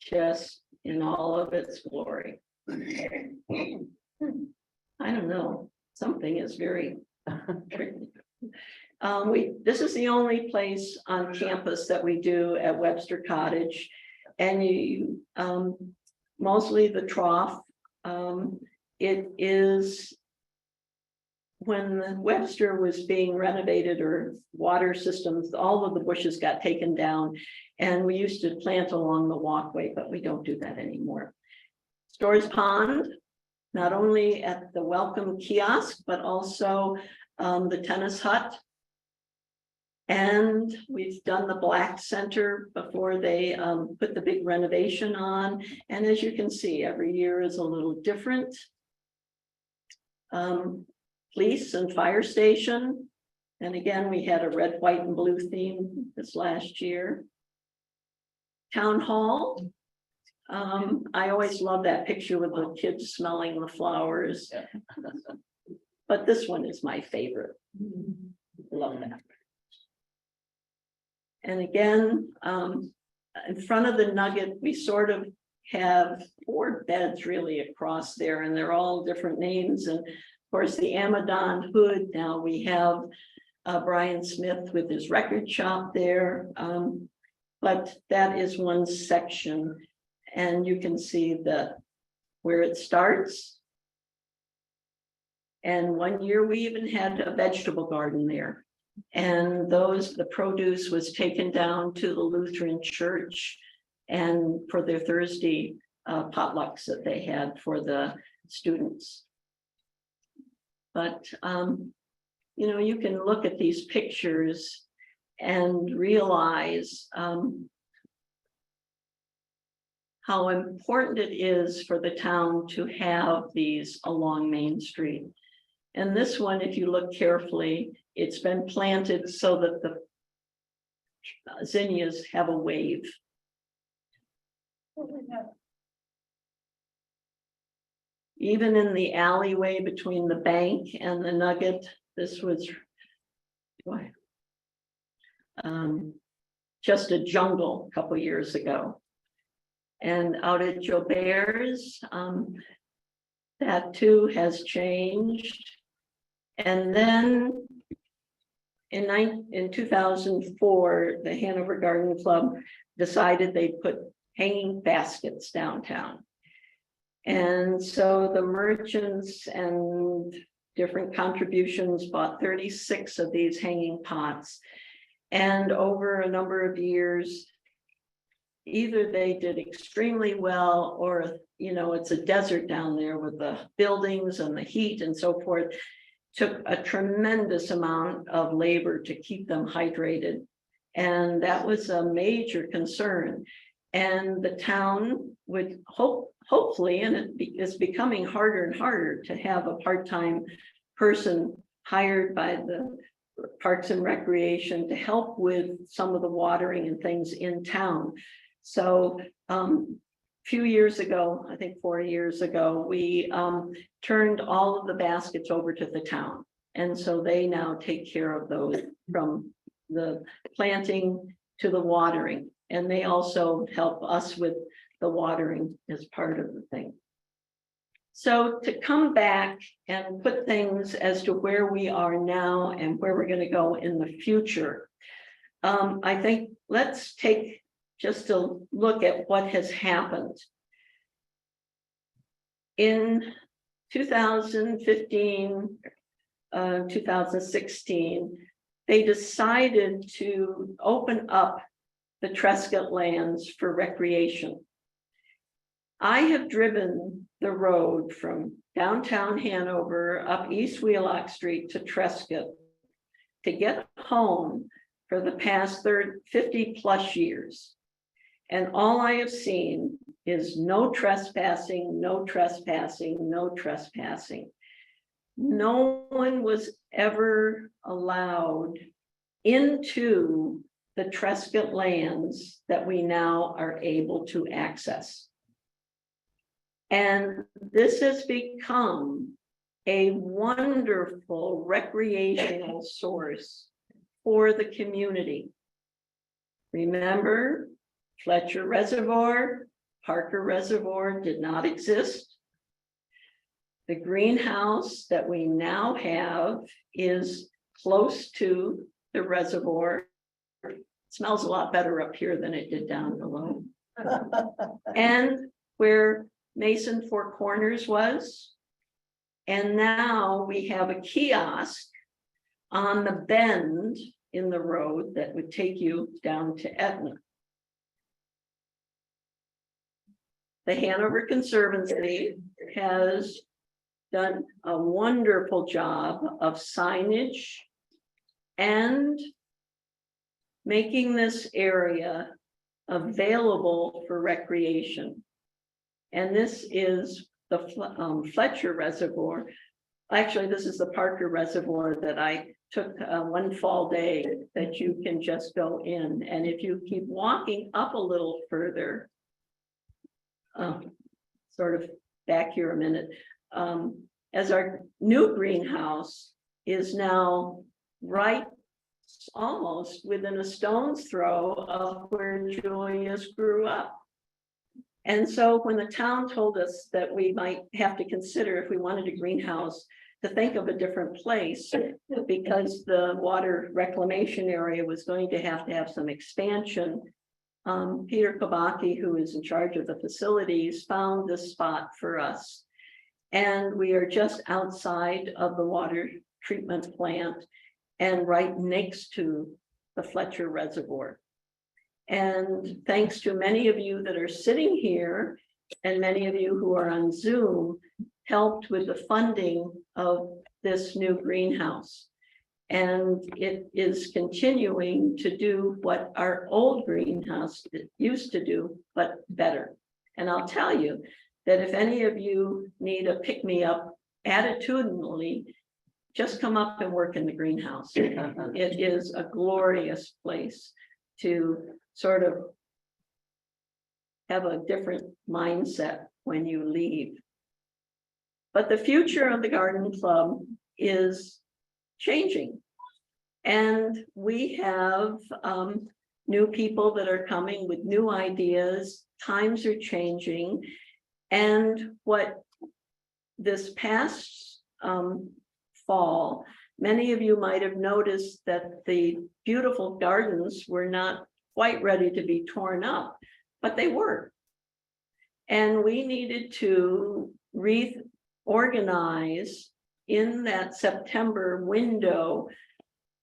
Speaker 2: just in all of its glory. I don't know, something is very tricky. This is the only place on campus that we do at Webster Cottage, and you mostly the trough. It is when Webster was being renovated, or water systems, all of the bushes got taken down, and we used to plant along the walkway, but we don't do that anymore. Storrs Pond, not only at the welcome kiosk, but also the tennis hut. And we've done the Black Center before they put the big renovation on. And as you can see, every year is a little different. Police and fire station. And again, we had a red, white, and blue theme this last year. Town hall. I always love that picture with the kids smelling the flowers. But this one is my favorite. Love that. And again, in front of the Nugget, we sort of have 4 beds really across there, and they're all different names. And of course, the Amadon Hood. Now we have Brian Smith with his record shop there. But that is one section, and you can see where it starts. And one year we even had a vegetable garden there. And the produce was taken down to the Lutheran church and for their Thursday potlucks that they had for the students. But, you know, you can look at these pictures and realize how important it is for the town to have these along Main Street. And this one, if you look carefully, it's been planted so that the zinnias have a wave. Even in the alleyway between the bank and the Nugget, this was just a jungle a couple years ago. And out at Jobert's, that too has changed. And then in 2004, the Hanover Garden Club decided they'd put hanging baskets downtown. And so the merchants and different contributions bought 36 of these hanging pots. And over a number of years, either they did extremely well, or, you know, it's a desert down there with the buildings and the heat and so forth. Took a tremendous amount of labor to keep them hydrated. And that was a major concern. And the town would hopefully, and it is becoming harder and harder to have a part-time person hired by the Parks and Recreation to help with some of the watering and things in town. So a few years ago, I think 4 years ago, we turned all of the baskets over to the town. And so they now take care of those, from the planting to the watering. And they also help us with the watering as part of the thing. So to come back and put things as to where we are now and where we're going to go in the future, I think let's take just a look at what has happened. In 2015, 2016, they decided to open up the Trescott lands for recreation. I have driven the road from downtown Hanover up East Wheelock Street to Trescott to get home for the past 50 plus years. And all I have seen is no trespassing, no trespassing, no trespassing. No one was ever allowed into the Trescott lands that we now are able to access. And this has become a wonderful recreational source for the community. Remember, Fletcher Reservoir, Parker Reservoir did not exist. The greenhouse that we now have is close to the reservoir. It smells a lot better up here than it did down below. And where Mason Four Corners was. And now we have a kiosk on the bend in the road that would take you down to Etna. The Hanover Conservancy has done a wonderful job of signage and making this area available for recreation. And this is the Fletcher Reservoir. Actually, this is the Parker Reservoir that I took one fall day that you can just go in. And if you keep walking up a little further, sort of back here a minute, as our new greenhouse is now right almost within a stone's throw of where Julius grew up. And so when the town told us that we might have to consider, if we wanted a greenhouse, to think of a different place, because the water reclamation area was going to have some expansion, Peter Kabaki, who is in charge of the facilities, found this spot for us. And we are just outside of the water treatment plant and right next to the Fletcher Reservoir. And thanks to many of you that are sitting here and many of you who are on Zoom, helped with the funding of this new greenhouse. And it is continuing to do what our old greenhouse used to do, but better. And I'll tell you that if any of you need a pick-me-up attitudinally, just come up and work in the greenhouse. It is a glorious place to sort of have a different mindset when you leave. But the future of the garden club is changing. And we have new people that are coming with new ideas. Times are changing. And what this past fall, many of you might have noticed that the beautiful gardens were not quite ready to be torn up, but they were. And we needed to reorganize in that September window,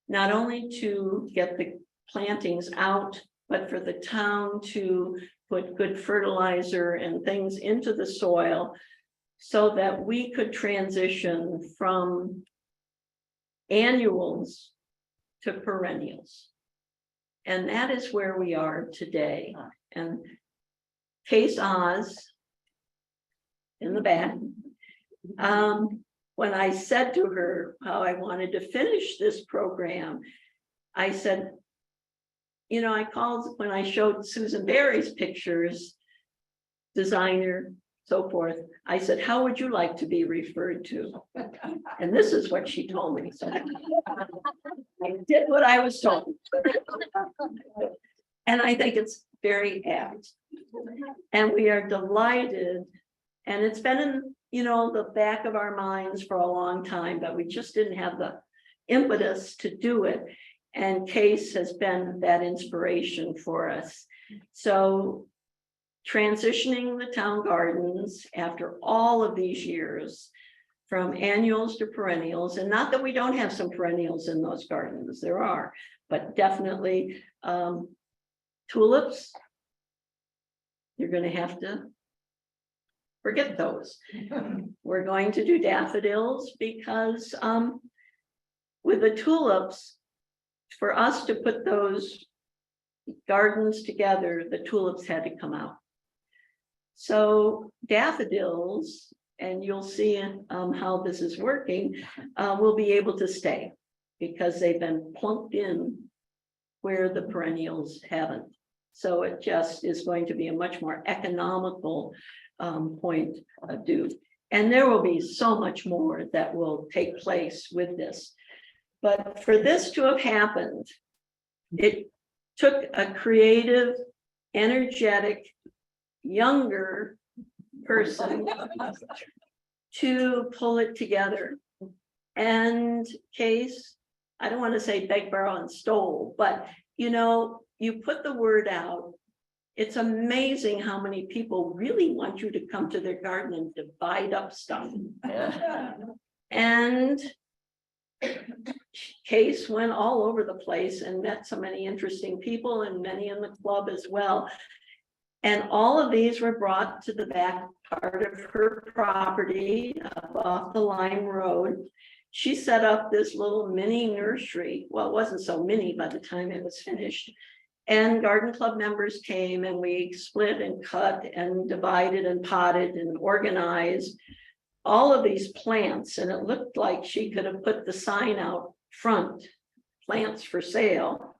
Speaker 2: not only to get the plantings out, but for the town to put good fertilizer and things into the soil so that we could transition from annuals to perennials. And that is where we are today. And Case Oz in the back, when I said to her how I wanted to finish this program, I said, you know, I called when I showed Susan Berry's pictures, designer, so forth. I said, how would you like to be referred to? And this is what she told me. So I did what I was told. And I think it's very apt. And we are delighted. And it's been in, you know, the back of our minds for a long time, but we just didn't have the impetus to do it. And Case has been that inspiration for us. So transitioning the town gardens after all of these years from annuals to perennials, and not that we don't have some perennials in those gardens, there are, but definitely tulips, you're going to have to forget those. We're going to do daffodils because with the tulips, for us to put those gardens together, the tulips had to come out. So daffodils, and you'll see how this is working, will be able to stay because they've been plunked in where the perennials haven't. So it just is going to be a much more economical point of view. And there will be so much more that will take place with this. But for this to have happened, it took a creative, energetic, younger person to pull it together. And Case, I don't want to say beg, borrow, and stole, but you know, you put the word out. It's amazing how many people really want you to come to their garden and divide up stuff. And Case went all over the place and met so many interesting people and many in the club as well. And all of these were brought to the back part of her property off the Lime Road. She set up this little mini nursery. Well, it wasn't so mini by the time it was finished. And garden club members came and we split and cut and divided and potted and organized all of these plants. And it looked like she could have put the sign out front, plants for sale.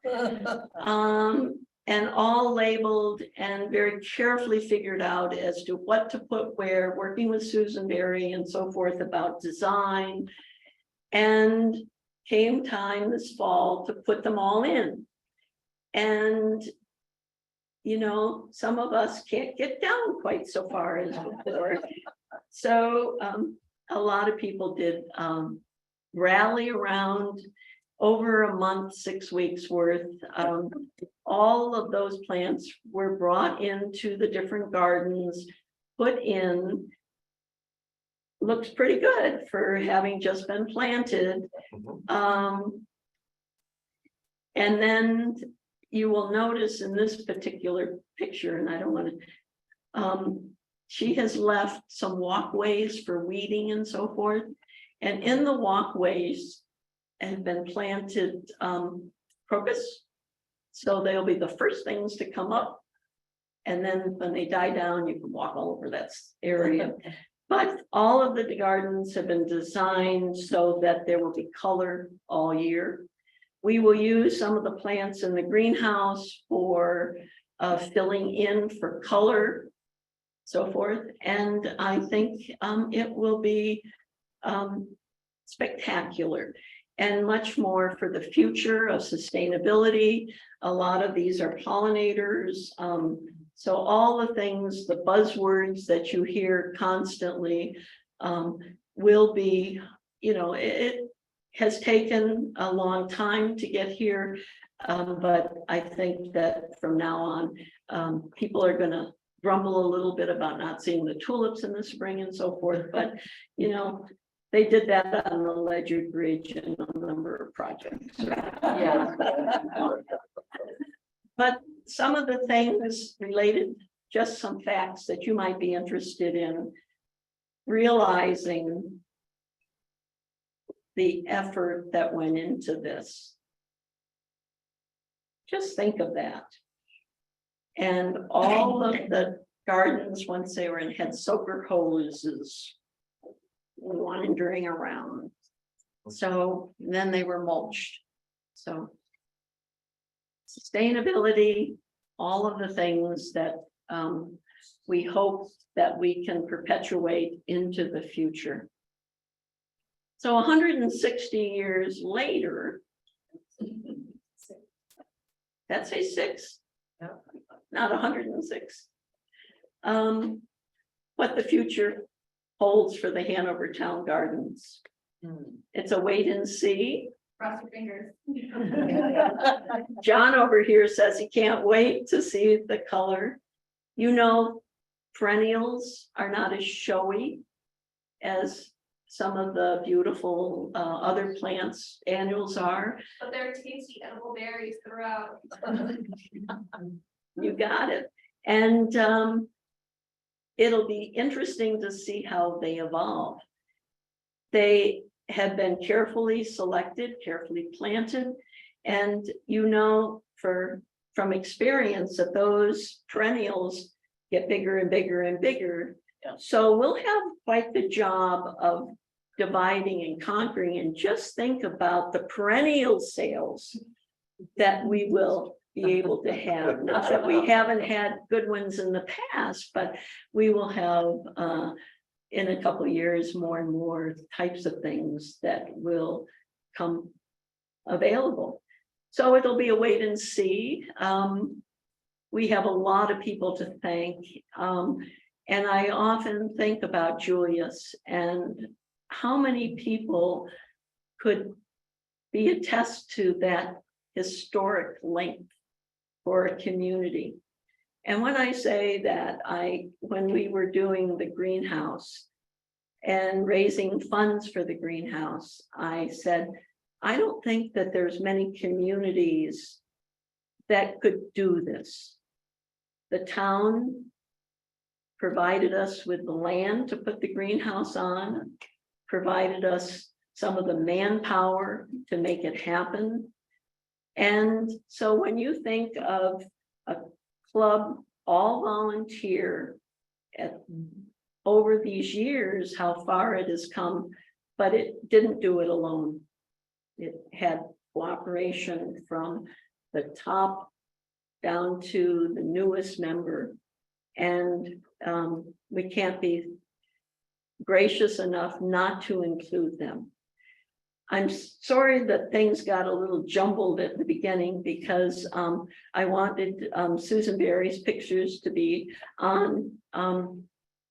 Speaker 2: And all labeled and very carefully figured out as to what to put where, working with Susan Berry and so forth about design. And came time this fall to put them all in. And, you know, some of us can't get down quite so far as before. So a lot of people did rally around over a month, 6 weeks worth. All of those plants were brought into the different gardens, put in. Looks pretty good for having just been planted. And then you will notice in this particular picture, and I don't want to, she has left some walkways for weeding and so forth. And in the walkways have been planted crocus. So they'll be the first things to come up And then when they die down, you can walk all over that area. But all of the gardens have been designed so that there will be color all year. We will use some of the plants in the greenhouse for filling in for color, so forth. And I think it will be spectacular and much more for the future of sustainability. A lot of these are pollinators. So all the things, the buzzwords that you hear constantly will be, it has taken a long time to get here. But I think that from now on, people are going to grumble a little bit about not seeing the tulips in the spring and so forth. But, they did that on the Ledyard Bridge and a number of projects.
Speaker 1: Yeah.
Speaker 2: But some of the things related, just some facts that you might be interested in, realizing the effort that went into this. Just think of that. And all of the gardens, once they were in, had soaker hoses wandering around. So then they were mulched. So sustainability, all of the things that we hope that we can perpetuate into the future. So 160 years later, that's a 6, not 106. What the future holds for the Hanover Town Gardens. It's a wait and see.
Speaker 3: Cross your fingers.
Speaker 2: John over here says he can't wait to see the color. Perennials are not as showy as some of the beautiful other plants, annuals are.
Speaker 3: But they're tasty edible berries throughout.
Speaker 2: You got it. And it'll be interesting to see how they evolve. They have been carefully selected, carefully planted, and from experience that those perennials get bigger and bigger and bigger.
Speaker 1: Yeah.
Speaker 2: So we'll have quite the job of dividing and conquering, and just think about the perennial sales that we will be able to have. Not that we haven't had good ones in the past, but we will have in a couple of years more and more types of things that will come available. So it'll be a wait and see. We have a lot of people to thank. And I often think about Julius and how many people could be attest to that historic length for a community. And when I say that, when we were doing the greenhouse and raising funds for the greenhouse, I said, I don't think that there's many communities that could do this. The town provided us with the land to put the greenhouse on, provided us some of the manpower to make it happen. And so when you think of a club, all volunteer, over these years, how far it has come, but it didn't do it alone. It had cooperation from the top down to the newest member. And we can't be gracious enough not to include them. I'm sorry that things got a little jumbled at the beginning because I wanted Susan Berry's pictures to be on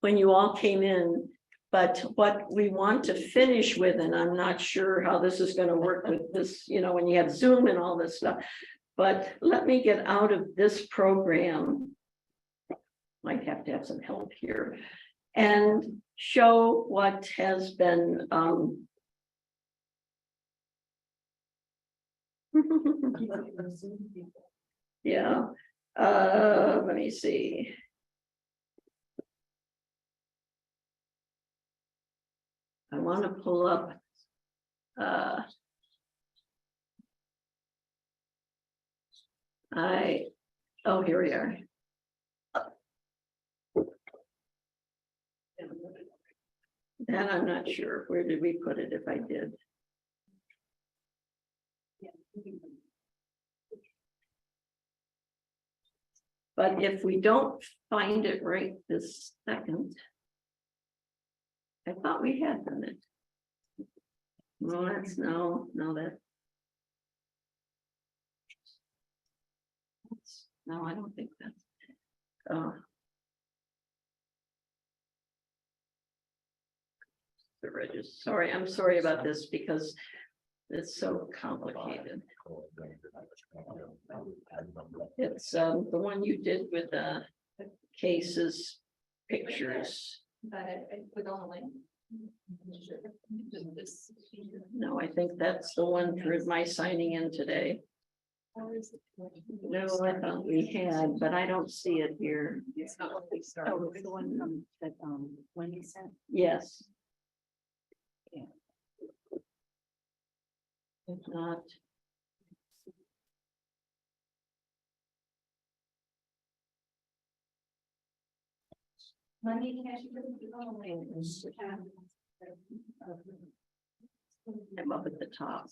Speaker 2: when you all came in. But what we want to finish with, and I'm not sure how this is going to work with this, when you have Zoom and all this stuff, but let me get out of this program. Might have to have some help here and show what has been yeah, let me see. I want to pull up here we are. That I'm not sure. Where did we put it if I did? But if we don't find it right this second. I thought we had done it. No, that's no, no, I don't think that's. The register, sorry, I'm sorry about this because it's so complicated. It's the one you did with the cases, pictures.
Speaker 3: But it was only.
Speaker 2: No, I think that's the one for my signing in today. No, I thought we had, but I don't see it here.
Speaker 4: It's not what we started.
Speaker 1: Oh, it's the one that, when you sent.
Speaker 2: Yes.
Speaker 1: Yeah.
Speaker 2: If not.
Speaker 3: Monday, cash, you couldn't do
Speaker 2: I'm up at the top.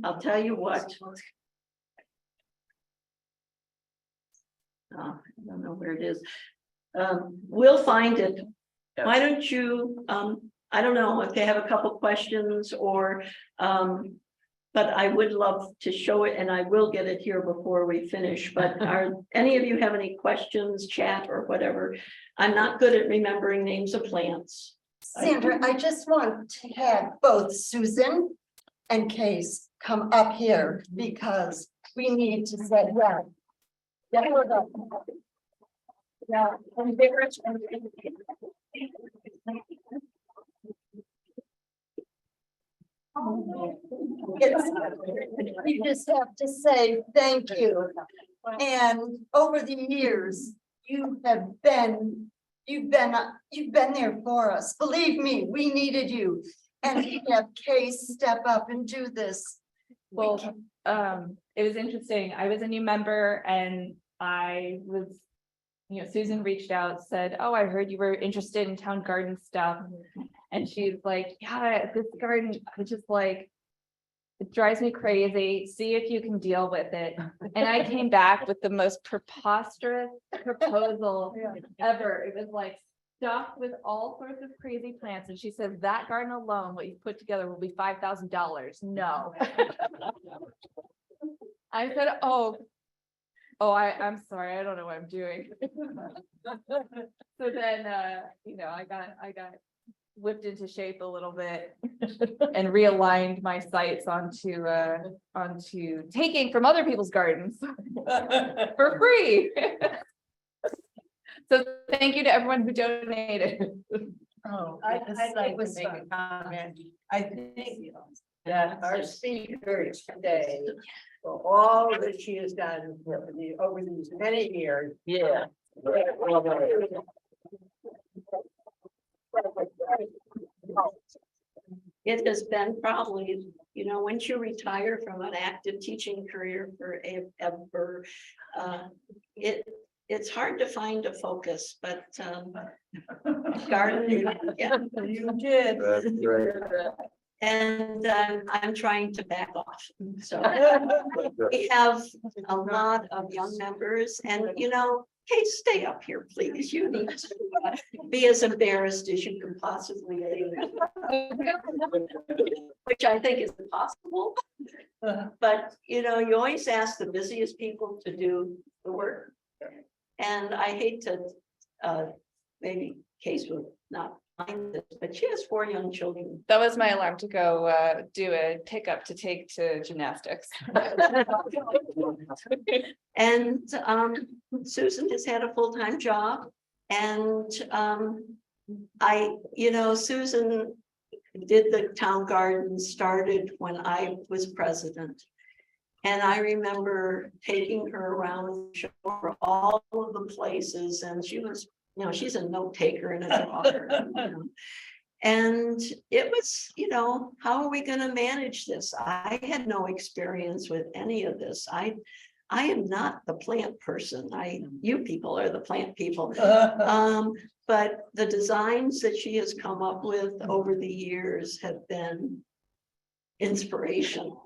Speaker 2: I'll tell you what. I don't know where it is. We'll find it. Why don't you, I don't know if they have a couple questions or, but I would love to show it and I will get it here before we finish. But are any of you have any questions, chat or whatever? I'm not good at remembering names of plants.
Speaker 5: Sandra, I just want to have both Susan and Case come up here because we need to say, yeah. Yeah, we're done. Yeah, and Barrett and- We just have to say thank you. And over the years, you've been there for us. Believe me, we needed you. And to have Case step up and do this.
Speaker 4: Well, it was interesting. I was a new member and I was, Susan reached out, said, oh, I heard you were interested in town garden stuff. And she's like, yeah, this garden, I just like, it drives me crazy. See if you can deal with it. And I came back with the most preposterous proposal ever. It was like stuffed with all sorts of crazy plants. And she says that garden alone, what you put together will be $5,000. No. I said, I'm sorry. I don't know what I'm doing. So then, I got whipped into shape a little bit and realigned my sights onto taking from other people's gardens for free. So thank you to everyone who donated.
Speaker 5: Oh,
Speaker 6: I think was make a comment. I think that our speaker today, for all that she has done over these many years. Yeah.
Speaker 2: It has been probably, once you retire from an active teaching career forever, it's hard to find a focus, but gardening, yeah.
Speaker 6: You did.
Speaker 2: And I'm trying to back off. So we have a lot of young members and, hey, stay up here, please. You need to be as embarrassed as you can possibly be. Which I think is impossible. But, you always ask the busiest people to do the work. And I hate to, maybe Case will not mind this, but she has 4 young children.
Speaker 4: That was my alarm to go do a pickup to take to gymnastics.
Speaker 2: And Susan has had a full-time job. And Susan did the town garden, started when I was president. And I remember taking her around show her all of the places, and she was, she's a note taker and a talker. And it was, how are we going to manage this? I had no experience with any of this. I am not the plant person. You people are the plant people. But the designs that she has come up with over the years have been inspirational.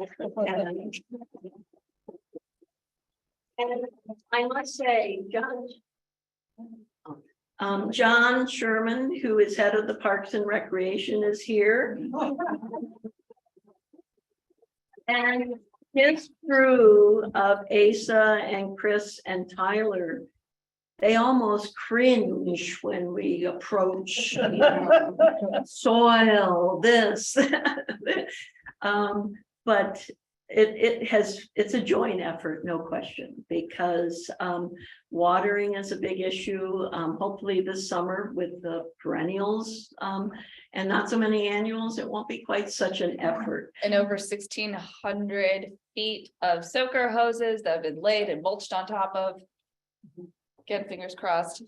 Speaker 2: And I must say, John Sherman, who is head of the Parks and Recreation, is here. And his crew of Asa and Chris and Tyler, they almost cringe when we approach soil, this. But it's a joint effort, no question, because watering is a big issue. Hopefully this summer with the perennials and not so many annuals, it won't be quite such an effort.
Speaker 4: And over 1,600 feet of soaker hoses that have been laid and mulched on top of. Get fingers crossed.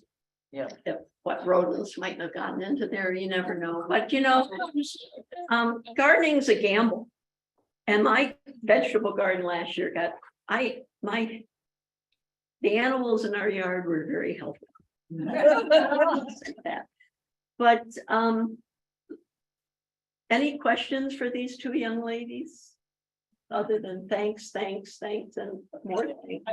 Speaker 2: If what rodents might have gotten into there, you never know. But gardening's a gamble. And my vegetable garden last year the animals in our yard were very healthy. But any questions for these two young ladies? Other than thanks, and more thanks.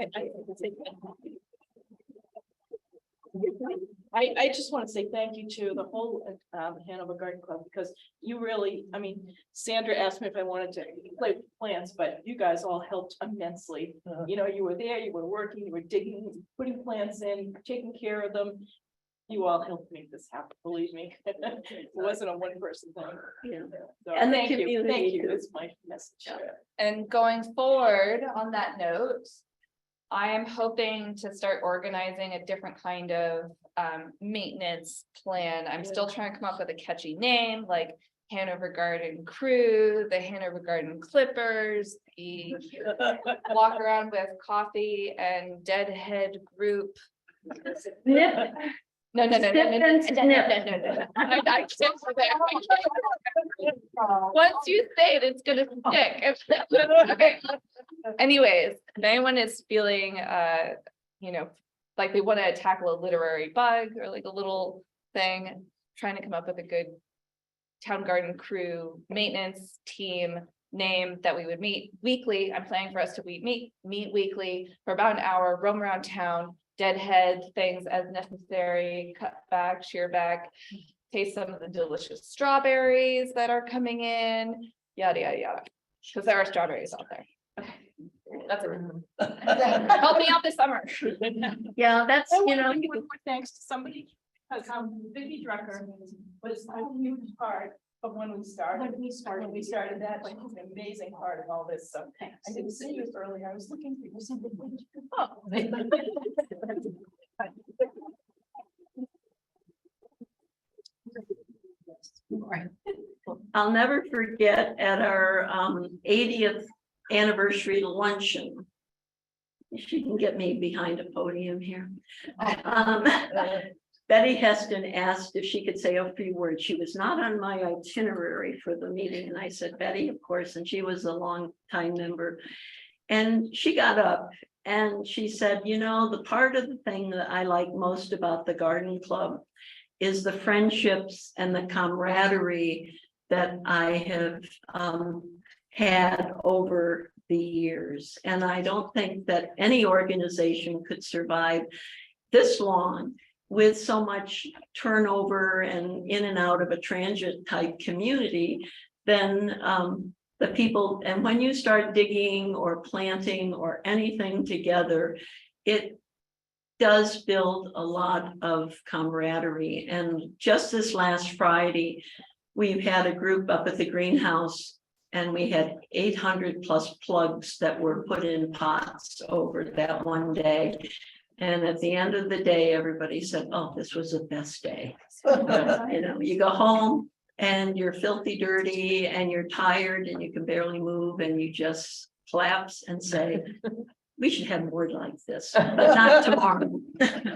Speaker 7: I just want to say thank you to the whole Hanover Garden Club, because you really, I mean, Sandra asked me if I wanted to play with plants, but you guys all helped immensely. You know, you were there, you were working, you were digging, putting plants in, taking care of them. You all helped make this happen, believe me. It wasn't a one-person thing.
Speaker 2: Yeah.
Speaker 7: So
Speaker 2: And the
Speaker 7: thank you,
Speaker 2: community too.
Speaker 7: that's my message.
Speaker 4: And going forward on that note, I am hoping to start organizing a different kind of maintenance plan. I'm still trying to come up with a catchy name, like Hanover Garden Crew, the Hanover Garden Clippers, the walk around with coffee and deadhead group. No. I can't do that. Once you say it, it's gonna stick. Okay. Anyways, if anyone is feeling, like they want to tackle a literary bug or like a little thing, trying to come up with a good town garden crew maintenance team name that we would meet weekly. I'm planning for us to meet weekly for about an hour, roam around town, deadhead things as necessary, cut back, shear back, taste some of the delicious strawberries that are coming in, yada, yada, yada. Because there are strawberries out there. Okay, that's it. Help me out this summer.
Speaker 2: Yeah, that's,
Speaker 7: I want to give one more thanks to somebody, because Vicky Drucker was a huge part of when we started that, like, an amazing part of all this, so I didn't see you earlier, I was looking for you.
Speaker 2: I'll never forget at our 80th anniversary luncheon. She can get me behind a podium here. Betty Heston asked if she could say a few words. She was not on my itinerary for the meeting. And I said, Betty, of course, and she was a long time member. And she got up and she said, the part of the thing that I like most about the garden club is the friendships and the camaraderie that I have had over the years. And I don't think that any organization could survive this long with so much turnover and in and out of a transit type community. Then the people, and when you start digging or planting or anything together, it does build a lot of camaraderie. And just this last Friday, we've had a group up at the greenhouse and we had 800 plus plugs that were put in pots over that one day. And at the end of the day, everybody said, oh, this was the best day. You go home and you're filthy dirty and you're tired and you can barely move and you just collapse and say, we should have more like this, but not tomorrow.